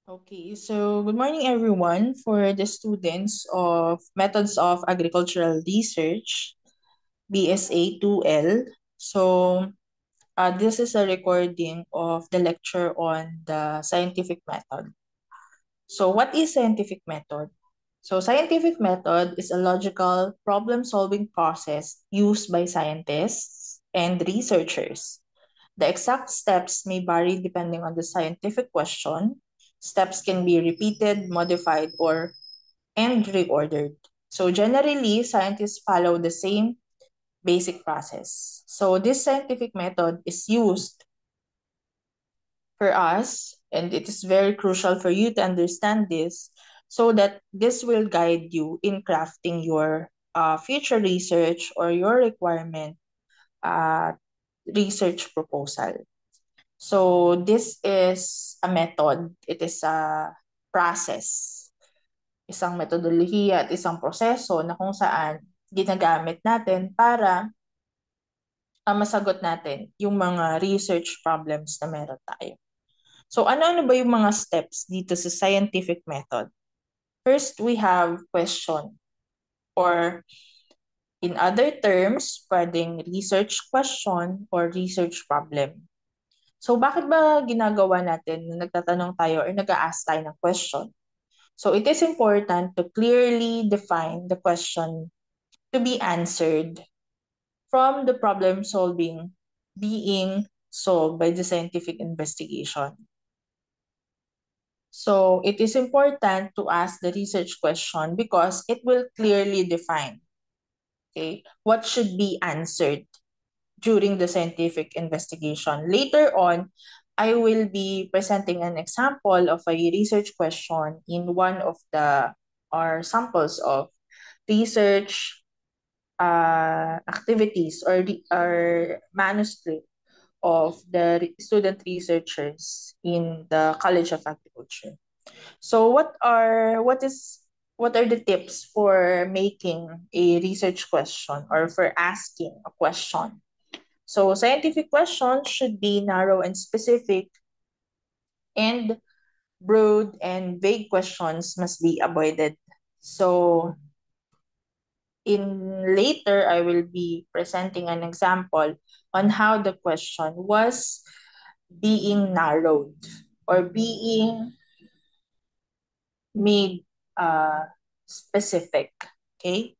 Okay, so good morning everyone. For the students of Methods of Agricultural Research, BSA 2L. So, this is a recording of the lecture on the scientific method. So, what is scientific method? So, scientific method is a logical problem-solving process used by scientists and researchers. The exact steps may vary depending on the scientific question. Steps can be repeated, modified, or and reordered. So generally, scientists follow the same basic process. So this scientific method is used for us, and it is very crucial for you to understand this so that this will guide you in crafting your future research or your requirement uh, research proposal. So this is a method, it is a process, isang metodolohiya at isang proseso na kung saan ginagamit natin para masagot natin yung mga research problems na meron tayo. So ano-ano ba yung mga steps dito sa scientific method? First, we have question, or in other terms, pwedeng research question or research problem. So bakit ba ginagawa natin na nagtatanong tayo or nag-a-ask tayo ng question? So it is important to clearly define the question to be answered from the problem solving being solved by the scientific investigation. So it is important to ask the research question because it will clearly define, okay, what should be answered during the scientific investigation. Later on, I will be presenting an example of a research question in one of the or samples of research activities or manuscript of the student researchers in the College of Agriculture. So what are the tips for making a research question or for asking a question? So scientific questions should be narrow and specific, and broad and vague questions must be avoided. So in later, I will be presenting an example on how the question was being narrowed or being made specific. Okay.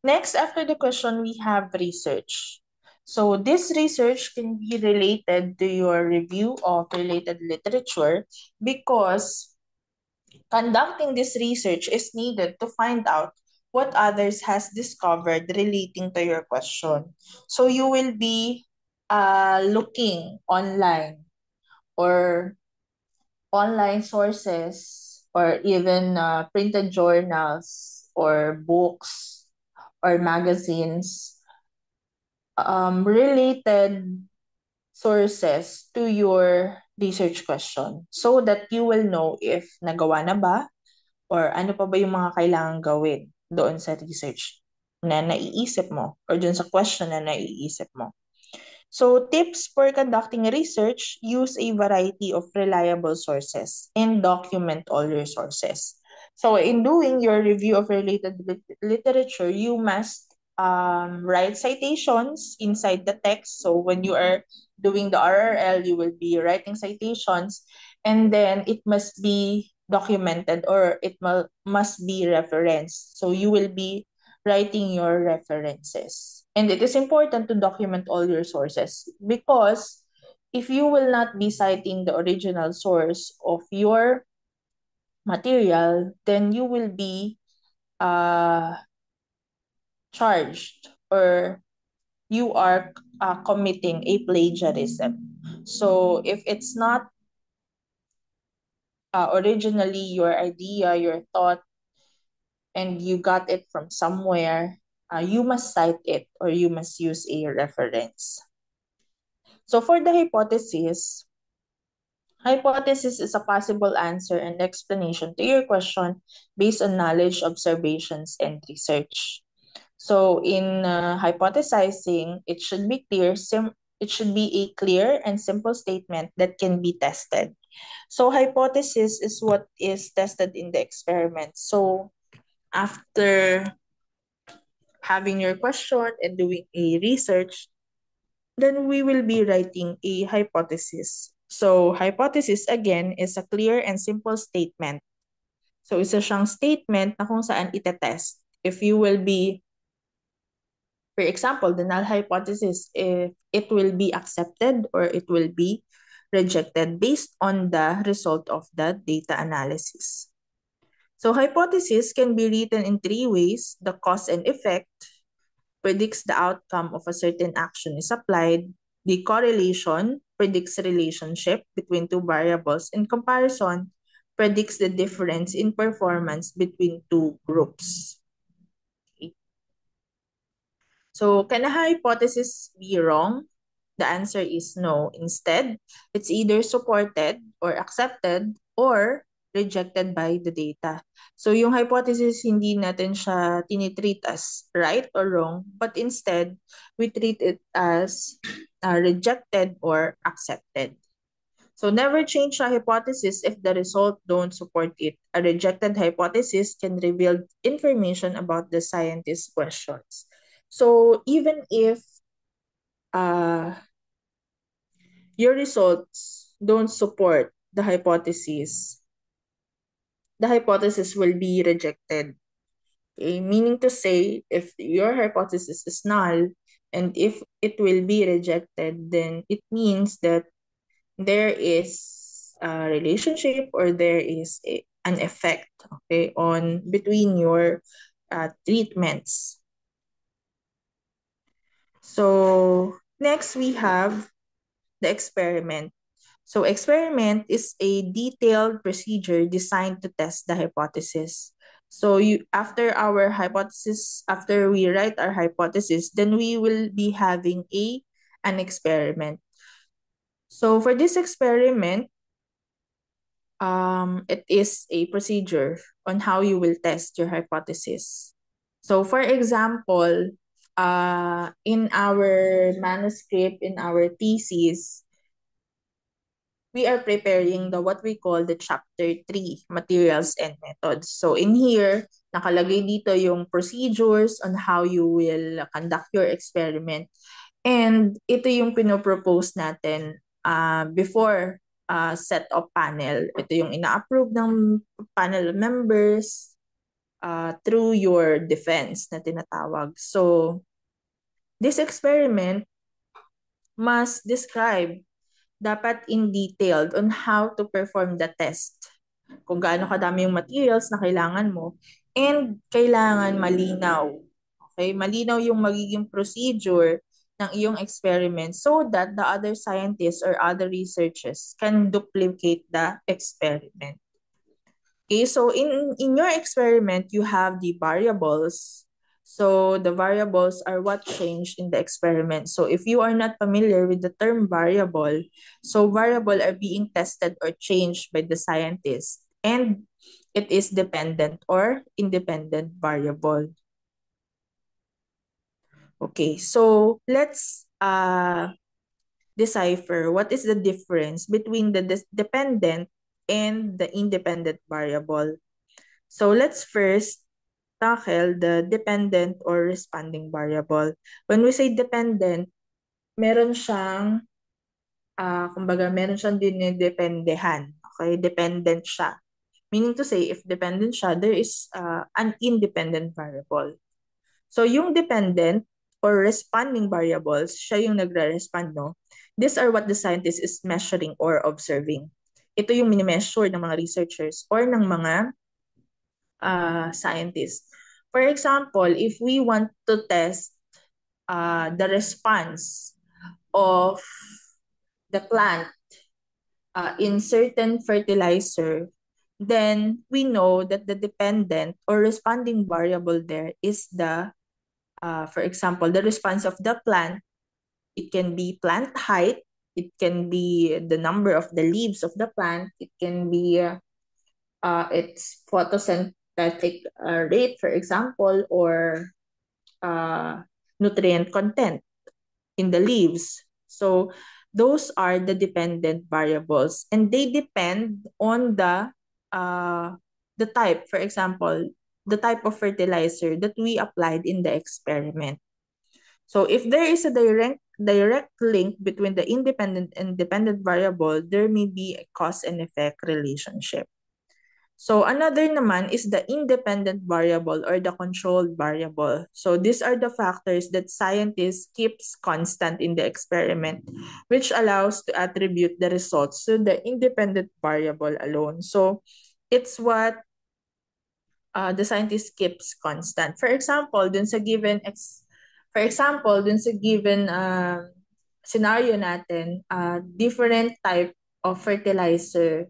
Next, after the question, we have research. So this research can be related to your review of related literature because conducting this research is needed to find out what others has discovered relating to your question. So you will be looking online or online sources or even printed journals or books or magazines related sources to your research question so that you will know if nagawa na ba or ano pa ba yung mga kailangan gawin doon sa research na naiisip mo or doon sa question na naiisip mo. So, tips for conducting research: use a variety of reliable sources and document all your sources. So, in doing your review of related literature, you must write citations inside the text. So, when you are doing the RRL, you will be writing citations, and then it must be documented or must be referenced. So, you will be writing your references. And it is important to document all your sources because if you will not be citing the original source of your material, then you will be uh, charged or you are committing a plagiarism. So if it's not originally your idea, your thought, and you got it from somewhere, you must cite it or you must use a reference. So for the hypothesis is a possible answer and explanation to your question based on knowledge, observations, and research. So in hypothesizing, it should be a clear and simple statement that can be tested. So hypothesis is what is tested in the experiment. So after having your question and doing a research, then we will be writing a hypothesis. So hypothesis again is a clear and simple statement. So isa siyang statement na kung saan itetest. If you will be, for example, the null hypothesis, if it will be accepted or it will be rejected based on the result of the data analysis. So hypothesis can be written in three ways: the cause and effect, predicts the outcome of a certain action is applied; the correlation predicts the relationship between two variables; and comparison predicts the difference in performance between two groups. So can a hypothesis be wrong? The answer is no. Instead, it's either supported or accepted or rejected by the data. So yung hypothesis, hindi natin siya tinitreat as right or wrong, but instead, we treat it as rejected or accepted. So never change a hypothesis if the result don't support it. A rejected hypothesis can reveal information about the scientist's questions. So even if uh, your results don't support the hypothesis will be rejected. Okay? Meaning to say, if your hypothesis is null and if it will be rejected, then it means that there is a relationship or there is an effect, okay, on between your treatments. So next we have the experiment. So experiment is a detailed procedure designed to test the hypothesis. So after we write our hypothesis, then we will be having an experiment. So for this experiment, it is a procedure on how you will test your hypothesis. So for example, in our manuscript, in our thesis, we are preparing the what we call the chapter 3, materials and methods. So in here, nakalagay dito yung procedures on how you will conduct your experiment. And ito yung pinopropose natin before set of panel. Ito yung ina-approve ng panel members through your defense na tinatawag. So this experiment must describe dapat in detailed on how to perform the test. Kung gaano kadami yung materials na kailangan mo and kailangan malinaw. Okay? Malinaw yung magiging procedure ng iyong experiment so that the other scientists or other researchers can duplicate the experiment. Okay, so in your experiment, you have the variables. So the variables are what changed in the experiment. So if you are not familiar with the term variable, so variable are being tested or changed by the scientist, and it is dependent or independent variable. Okay, so let's decipher what is the difference between the dependent and the independent variable. So let's first tackle the dependent or responding variable. When we say dependent, meron siyang, kumbaga, meron siyang dinidependehan. Okay? Dependent siya. Meaning to say, if dependent siya, there is an independent variable. So yung dependent or responding variables, siya yung nagre-respond, no? These are what the scientist is measuring or observing. Ito yung mini-measure ng mga researchers or ng mga scientists. For example, if we want to test the response of the plant in certain fertilizer, then we know that the dependent or responding variable there is for example, the response of the plant. It can be plant height, it can be the number of the leaves of the plant, it can be its photosynthetic rate, for example, or nutrient content in the leaves. So those are the dependent variables, and they depend on the type. For example, the type of fertilizer that we applied in the experiment. So if there is a direct link between the independent and dependent variable, there may be a cause and effect relationship. So another naman is the independent variable or the controlled variable. So these are the factors that scientists keeps constant in the experiment, which allows to attribute the results to the independent variable alone. So it's what the scientist keeps constant. For example, dun sa given scenario natin, different type of fertilizer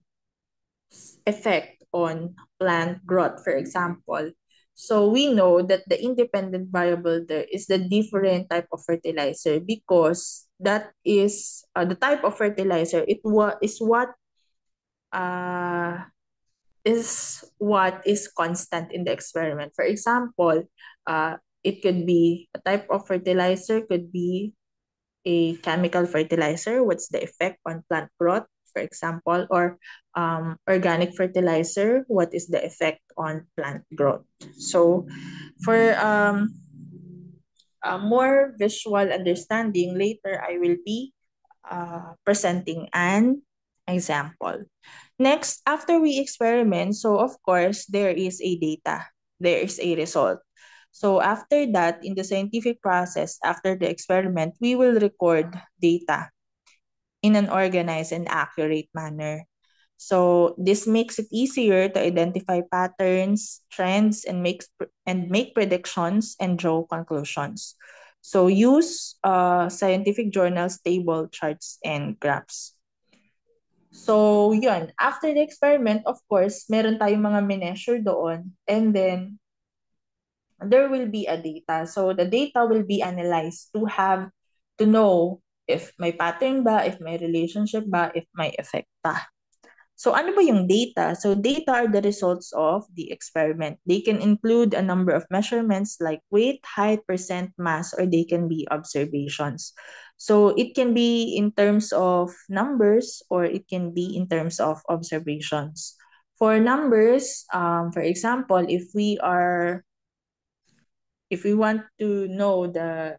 effect on plant growth, for example. So we know that the independent variable there is the different type of fertilizer, because that is the type of fertilizer. Uh, is what is constant in the experiment. For example, it could be a type of fertilizer, could be a chemical fertilizer, what's the effect on plant growth, for example, or organic fertilizer, what is the effect on plant growth. So for a more visual understanding, later I will be presenting an example. Next, after we experiment, so of course, there is a data, there is a result. So after that, in the scientific process, after the experiment, we will record data in an organized and accurate manner. So this makes it easier to identify patterns, trends, and make predictions and draw conclusions. So use scientific journals, table, charts, and graphs. So, yun. After the experiment, of course, meron tayong mga mineasure doon. And then, there will be a data. So, the data will be analyzed to know if may pattern ba, if may relationship ba, if may effect pa. So ano ba yung data? So data are the results of the experiment. They can include a number of measurements like weight, height, percent, mass, or they can be observations. So it can be in terms of numbers or it can be in terms of observations. For numbers, for example, if we want to know the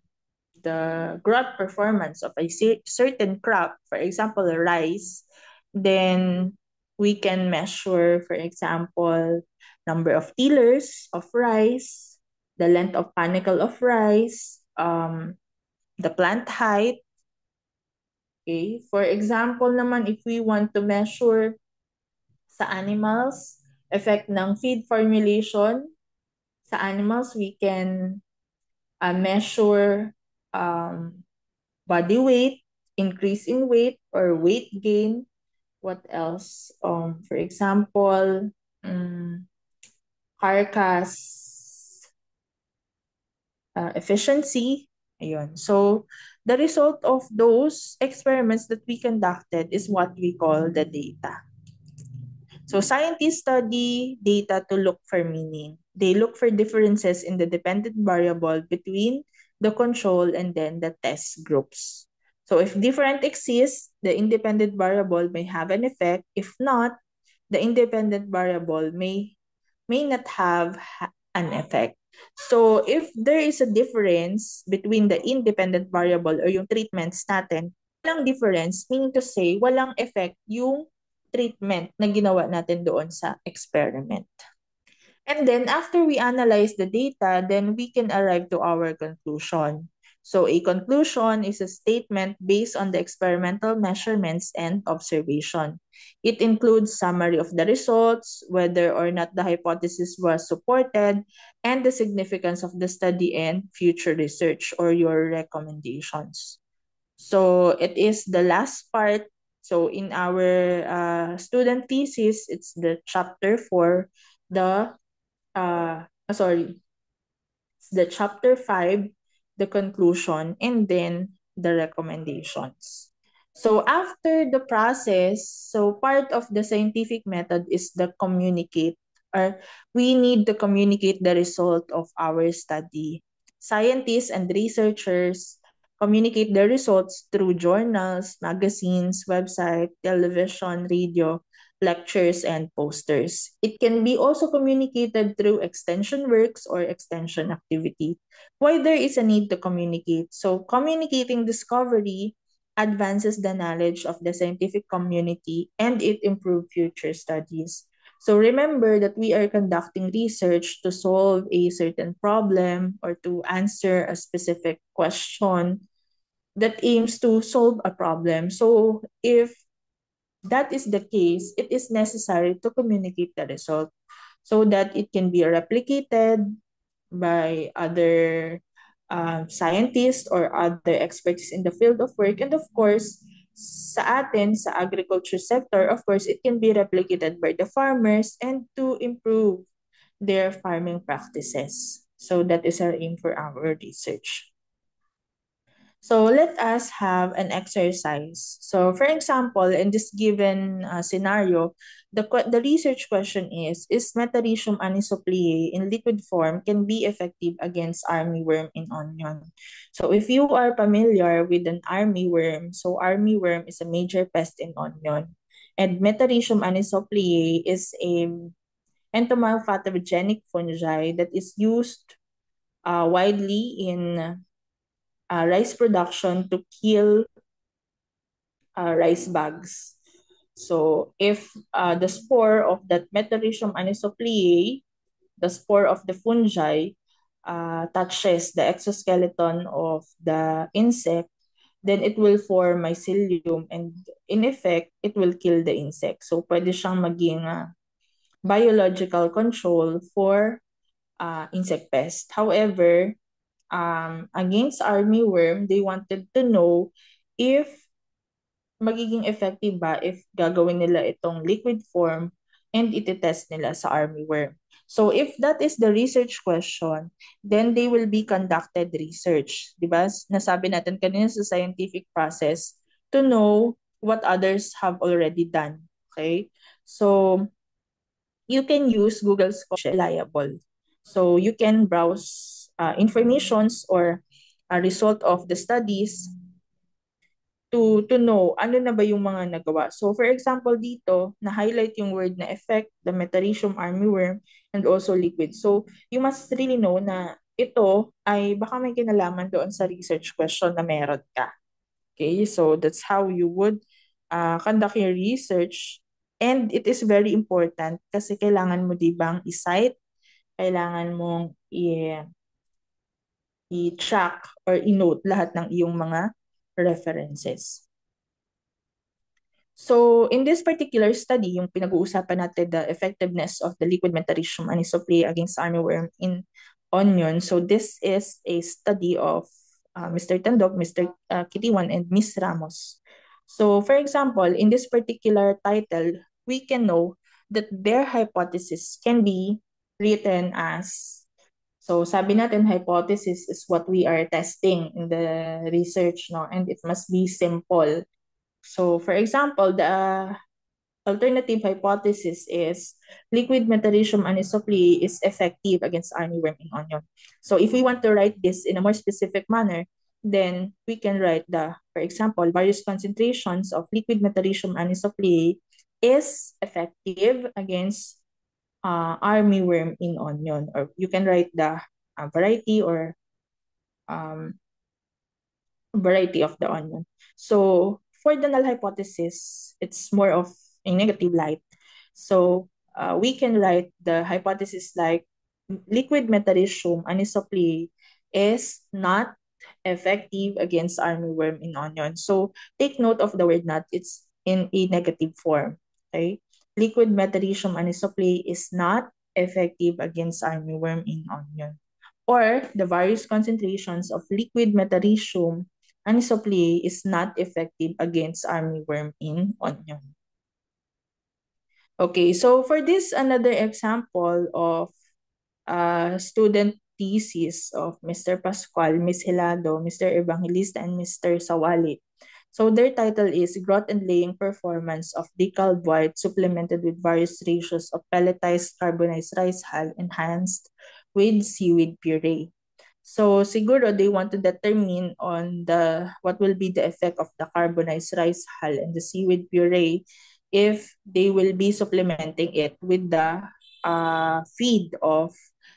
growth performance of a certain crop, for example, rice, then we can measure, for example, number of tillers of rice, the length of panicle of rice, the plant height. Okay. For example naman, if we want to measure sa animals, effect ng feed formulation sa animals, we can measure um, body weight, increase in weight or weight gain. What else? For example, carcass efficiency. Ayun. So, the result of those experiments that we conducted is what we call the data. So, scientists study data to look for meaning. They look for differences in the dependent variable between the control and then the test groups. So, if different exists, the independent variable may have an effect. If not, the independent variable may not have an effect. So, if there is a difference between the independent variable or yung treatments natin, walang difference, meaning to say, walang effect yung treatment na ginawa natin doon sa experiment. And then, after we analyze the data, then we can arrive to our conclusion. So, a conclusion is a statement based on the experimental measurements and observation. It includes summary of the results, whether or not the hypothesis was supported, and the significance of the study and future research or your recommendations. So, it is the last part. So, in our student thesis, it's the chapter 4, the sorry, the chapter 5, the conclusion, and then the recommendations. So after the process, so part of the scientific method is the communicate, or we need to communicate the result of our study. Scientists and researchers communicate their results through journals, magazines, website, television, radio, lectures, and posters. It can be also communicated through extension works or extension activity. Why there is a need to communicate? So communicating discovery advances the knowledge of the scientific community and it improves future studies. So remember that we are conducting research to solve a certain problem or to answer a specific question that aims to solve a problem. So if that is the case, it is necessary to communicate the result so that it can be replicated by other scientists or other experts in the field of work. And of course, sa atin, sa agriculture sector, of course, it can be replicated by the farmers and to improve their farming practices. So that is our aim for our research. So let us have an exercise. So for example, in this given scenario, the research question is Metarhizium anisopliae in liquid form can be effective against armyworm in onion? So if you are familiar with an armyworm, so armyworm is a major pest in onion. And Metarhizium anisopliae is a entomopathogenic fungi that is used widely in rice production to kill rice bugs. So if the spore of that Metarhizium anisopliae, the spore of the fungi, touches the exoskeleton of the insect, then it will form mycelium and in effect, it will kill the insect. So pwede siyang maging biological control for insect pest. However, against armyworm, they wanted to know if magiging effective ba if gagawin nila itong liquid form and itetest nila sa armyworm. So if that is the research question, then they will be conducted research. Diba? Nasabi natin kanina sa scientific process to know what others have already done. Okay? So you can use Google Scholar reliable. So you can browse informations or a result of the studies to know ano na ba yung mga nagawa. So for example dito, na-highlight yung word na effect, the Metarhizium armyworm, and also liquid. So you must really know na ito ay baka may kinalaman doon sa research question na meron ka. Okay, so that's how you would conduct your research. And it is very important kasi kailangan mo di bang i-cite, kailangan mong i-track or i-note lahat ng iyong mga references. So in this particular study, yung pinag-uusapan natin, the effectiveness of the liquid Metarhizium anisopliae against armyworm in onion. So this is a study of Mr. Tandok, Mr. Kitiwan, and Ms. Ramos. So for example, in this particular title, we can know that their hypothesis can be written as, so sabi natin hypothesis is what we are testing in the research, no? And it must be simple. So for example, the alternative hypothesis is liquid Metarhizium anisopliae is effective against armyworm in onion. So if we want to write this in a more specific manner, then we can write for example, various concentrations of liquid Metarhizium anisopliae is effective against armyworm in onion. Or you can write the variety or um, variety of the onion. So for the null hypothesis, it's more of a negative light. So we can write the hypothesis like liquid Metarhizium anisopliae is not effective against armyworm in onion. So take note of the word not, it's in a negative form. Okay? Liquid Metarhizium anisopliae is not effective against armyworm in onion. Or the various concentrations of liquid Metarhizium anisopliae is not effective against armyworm in onion. Okay, so for this, another example of student thesis of Mr. Pascual, Ms. Hilado, Mr. Evangelista, and Mr. Sawali. So their title is Growth and Laying Performance of Decal White supplemented with various ratios of pelletized carbonized rice hull enhanced with seaweed puree. So siguro they want to determine on the what will be the effect of the carbonized rice hull and the seaweed puree if they will be supplementing it with the feed of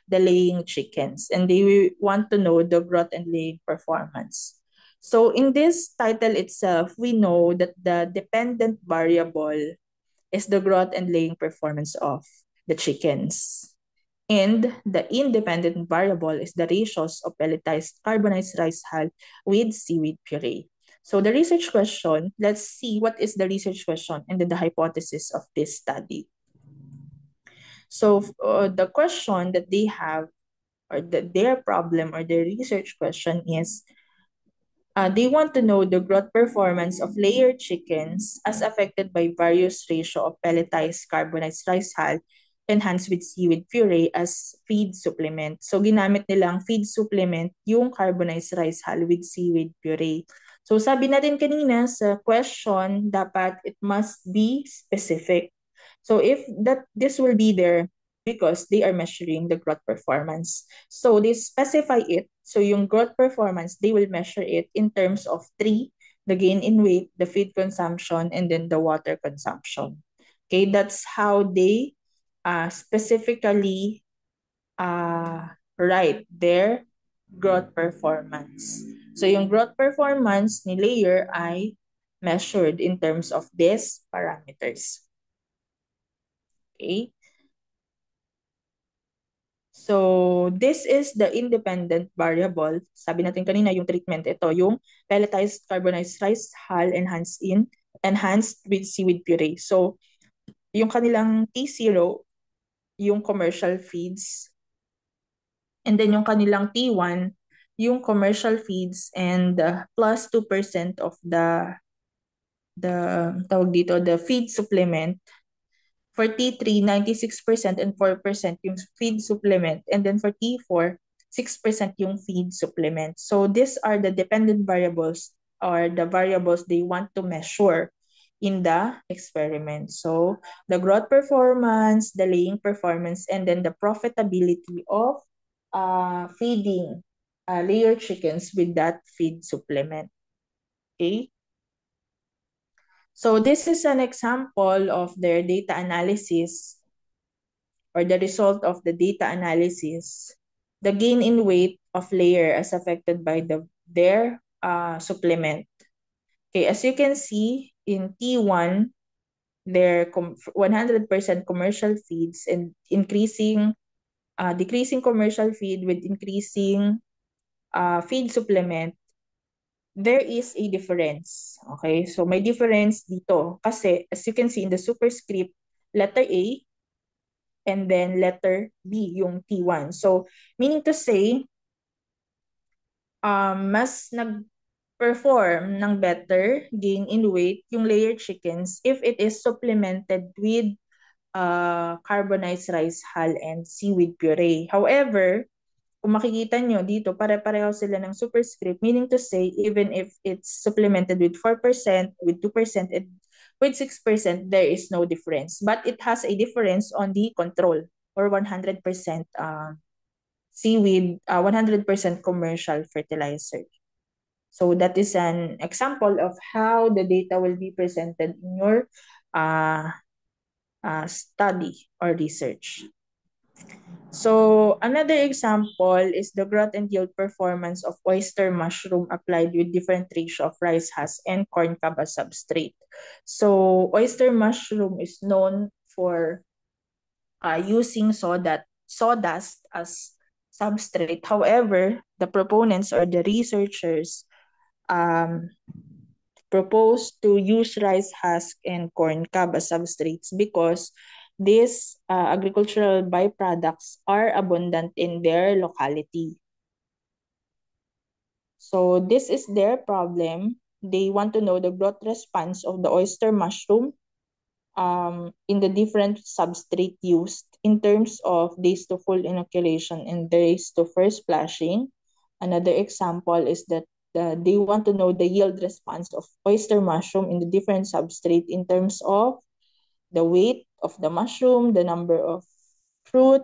the laying chickens, and they will want to know the growth and laying performance. So in this title itself, we know that the dependent variable is the growth and laying performance of the chickens. And the independent variable is the ratios of pelletized carbonized rice hull with seaweed puree. So the research question, let's see what is the research question and then the hypothesis of this study. So the question that they have, or their problem or their research question is, they want to know the growth performance of layered chickens as affected by various ratio of pelletized carbonized rice hull enhanced with seaweed puree as feed supplement. So ginamit nilang feed supplement yung carbonized rice hull with seaweed puree. So sabi natin kanina sa question, dapat it must be specific. So if that this will be there because they are measuring the growth performance. So they specify it. So yung growth performance, they will measure it in terms of three: the gain in weight, the feed consumption, and then the water consumption. Okay, that's how they specifically write their growth performance. So yung growth performance ni layer ay measured in terms of these parameters. Okay. So, this is the independent variable. Sabi natin kanina yung treatment, ito yung pelletized carbonized rice hull enhanced with seaweed puree. So, yung kanilang T0, yung commercial feeds, and then yung kanilang T1, yung commercial feeds, and plus 2% of the tawag dito, the feed supplement. For T3, 96% and 4% yung feed supplement. And then for T4, 6% yung feed supplement. So these are the dependent variables or the variables they want to measure in the experiment. So the growth performance, the laying performance, and then the profitability of feeding layer chickens with that feed supplement. Okay. So this is an example of their data analysis or the result of the data analysis. The gain in weight of layer as affected by their supplement. Okay, as you can see in T1, their 100% commercial feeds and decreasing commercial feed with increasing feed supplement, there is a difference. Okay, so may difference dito kasi as you can see in the superscript, letter A and then letter B, yung T1. So, meaning to say, mas nag-perform ng better gain in weight yung layered chickens if it is supplemented with carbonized rice hull and seaweed puree. However, kung makikita nyo dito, pare-pareho sila ng superscript, meaning to say, even if it's supplemented with 4%, with 2%, and with 6%, there is no difference. But it has a difference on the control or 100% seaweed, 100% commercial fertilizer. So that is an example of how the data will be presented in your study or research. So another example is the growth and yield performance of oyster mushroom applied with different ratio of rice husk and corn cob as substrate. So oyster mushroom is known for using sawdust as substrate. However, the proponents or the researchers um, propose to use rice husk and corn cob as substrates because these agricultural byproducts are abundant in their locality. So this is their problem. They want to know the growth response of the oyster mushroom in the different substrate used in terms of days to full inoculation and days to first flashing. Another example is that they want to know the yield response of oyster mushroom in the different substrate in terms of the weight of the mushroom, the number of fruit,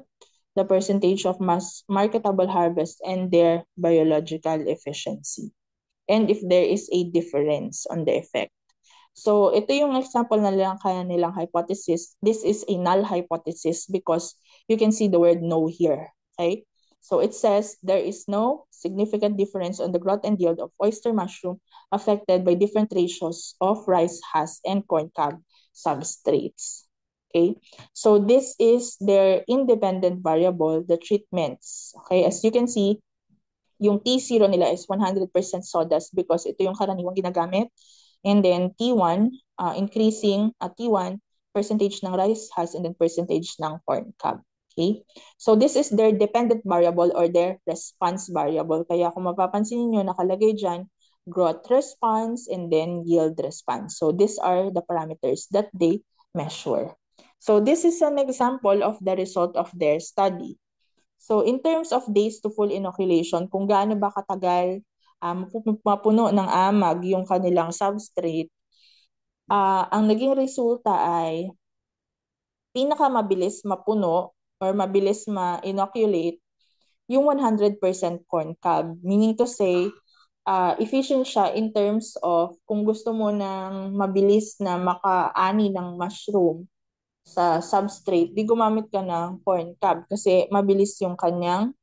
the percentage of mass marketable harvest, and their biological efficiency. And if there is a difference on the effect. So ito yung example na lang kaya nilang hypothesis. This is a null hypothesis because you can see the word no here. Okay? So it says there is no significant difference on the growth and yield of oyster mushroom affected by different ratios of rice husk and corn cob substrates. Okay? So this is their independent variable, the treatments. Okay? As you can see, yung T0 nila is 100% sawdust because ito yung karaniwang ginagamit. And then T1, increasing T1, percentage ng rice husk and then percentage ng corn cob. Okay? So this is their dependent variable or their response variable. Kaya kung mapapansin niyo nakalagay dyan, growth response and then yield response. So these are the parameters that they measure. So this is an example of the result of their study. So in terms of days to full inoculation, kung gaano ba katagal mapuno ng amag yung kanilang substrate, ang naging resulta ay pinakamabilis mapuno or mabilis ma-inoculate yung 100% corn cob. Meaning to say, efficient siya in terms of kung gusto mo ng mabilis na makaani ng mushroom sa substrate, di gumamit ka ng corn cob kasi mabilis yung kanyang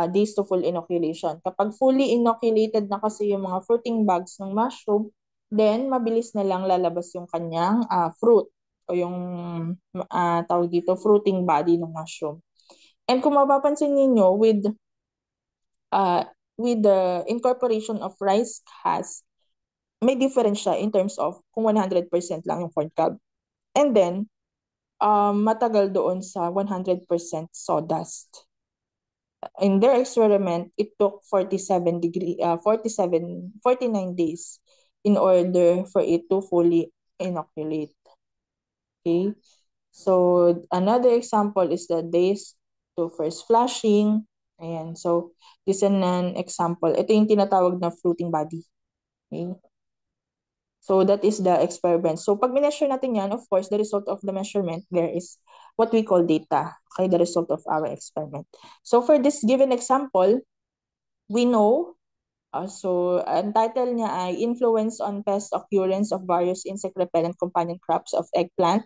days to full inoculation. Kapag fully inoculated na kasi yung mga fruiting bags ng mushroom, then mabilis na lang lalabas yung kanyang fruit o yung tawag dito, fruiting body ng mushroom. And kung mapapansin niyo with the incorporation of rice husk, may difference siya in terms of kung 100% lang yung corn cob. And then, matagal doon sa 100% sawdust. In their experiment, it took 49 days in order for it to fully inoculate. Okay? So, another example is the days to first flushing. Ayan. So, this is an example. Ito yung tinatawag na fruiting body. Okay? So, that is the experiment. So, pag mineasure natin yan, of course, the result of the measurement, there is what we call data. Okay? The result of our experiment. So, for this given example, we know, ang title niya ay Influence on Pest Occurrence of Various Insect Repellent Companion Crops of Eggplant.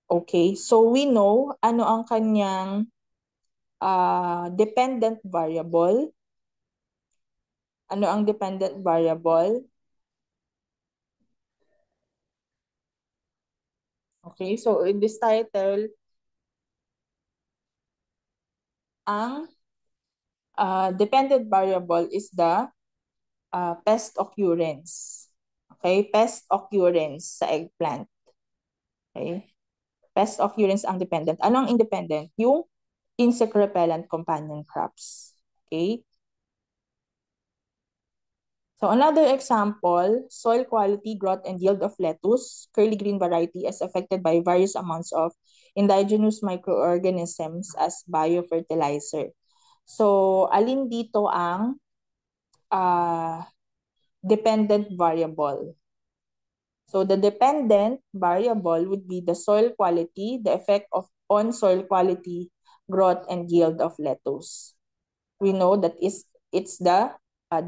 Okay, so we know ano ang kanyang dependent variable. Ano ang dependent variable? Okay, so in this title, ang dependent variable is the pest occurrence. Okay, pest occurrence sa eggplant. Okay, pest occurrence ang dependent. Ano ang independent? Yung insect repellent companion crops. Okay? So another example, soil quality, growth, and yield of lettuce, curly green variety is affected by various amounts of indigenous microorganisms as biofertilizer. So alin dito ang dependent variable? So the dependent variable would be the soil quality, the effect on soil quality, growth, and yield of lettuce. We know that it's the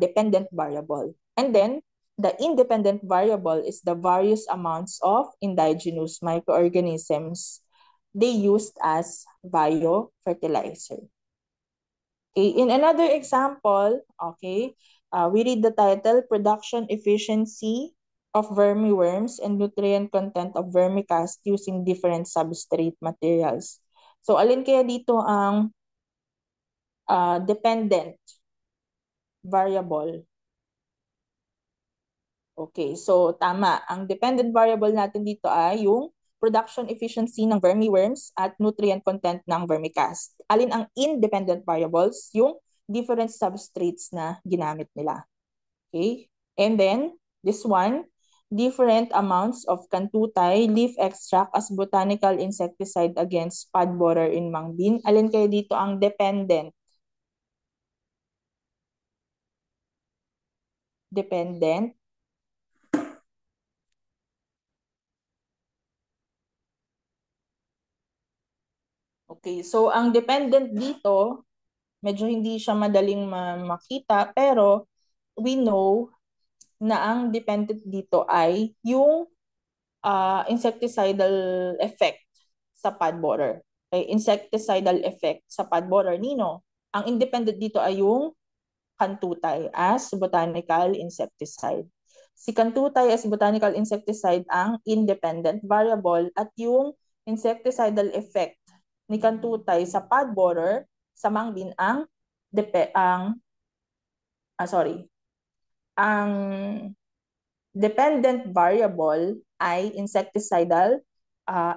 dependent variable. And then the independent variable is the various amounts of indigenous microorganisms they used as biofertilizer. Okay, in another example, okay, we read the title, Production Efficiency of Vermiworms and Nutrient Content of Vermicast Using Different Substrate Materials. So, alin kaya dito ang dependent variable? Okay, so tama. Ang dependent variable natin dito ay yung production efficiency ng vermiworms at nutrient content ng vermicast. Alin ang independent variables? Yung different substrates na ginamit nila. Okay? And then, this one, different amounts of kantutay leaf extract as botanical insecticide against spot borer in mangbin. Alin kayo dito ang dependent? Dependent. Okay, so ang dependent dito, medyo hindi siya madaling makita, pero we know na ang dependent dito ay yung insecticidal effect sa pod borer. Okay, insecticidal effect sa pod borer. Nino, ang independent dito ay yung kantutay as botanical insecticide. Si kantutay as botanical insecticide ang independent variable at yung insecticidal effect ni kantutay sa pod borer samang din ang sorry, ang dependent variable ay insecticidal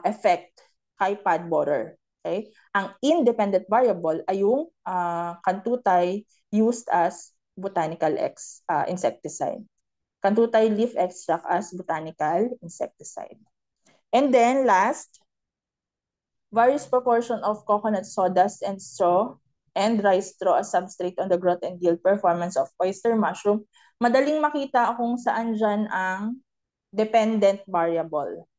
effect kay pod borer. Okay? Ang independent variable ay yung kantutay used as botanical insecticide. Kantutay leaf extract as botanical insecticide. And then last, various proportion of coconut sawdust and straw and rice straw as substrate on the growth and yield performance of oyster mushroom. Madaling makita kung saan dyan ang dependent variable.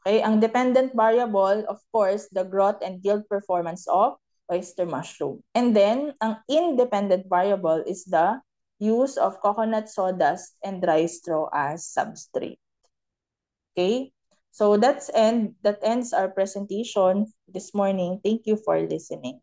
Okay, ang dependent variable, of course, the growth and yield performance of oyster mushroom. And then, ang independent variable is the use of coconut sawdust and dry straw as substrate. Okay, so that ends our presentation this morning. Thank you for listening.